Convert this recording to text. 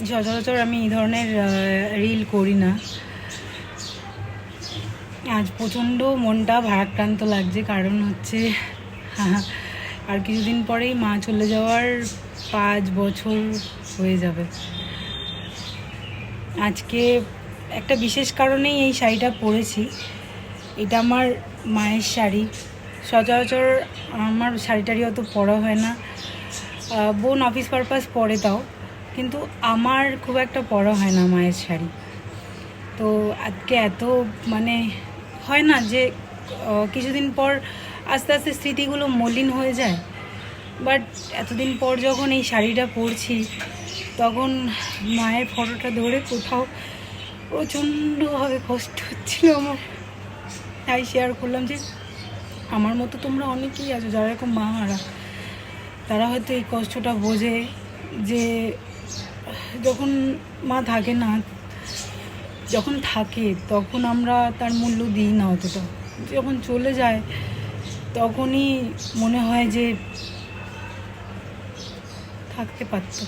সচরাচর আমি এই ধরনের রিল করি না। আজ প্রচণ্ড মনটা ভারাক্রান্ত লাগছে, কারণ হচ্ছে আর কিছুদিন পরেই মা চলে যাওয়ার 5 বছর হয়ে যাবে। আজকে একটা বিশেষ কারণেই এই শাড়িটা পরেছি। এটা আমার মায়ের শাড়ি। সচরাচর আমার শাড়িটারি অত পরা হয় না, বোন অফিস পারপাস পরে তাও, কিন্তু আমার খুব একটা পরা হয় না মায়ের শাড়ি। তো আজকে এত মানে হয় না যে কিছুদিন পর আস্তে আস্তে স্মৃতিগুলো মলিন হয়ে যায়, বাট এতদিন পর যখন এই শাড়িটা পরছি তখন মায়ের ফটোটা ধরে কোথাও প্রচণ্ডভাবে কষ্ট হচ্ছিল আমার। তাই শেয়ার করলাম যে আমার মতো তোমরা অনেকেই আছো যারা এরকম মা হারা, তারা হয়তো এই কষ্টটা বোঝে যে যখন মা থাকে না, যখন থাকে তখন আমরা তার মূল্য দিই না অতটা, যখন চলে যায় তখনই মনে হয় যে থাকতে পারতো।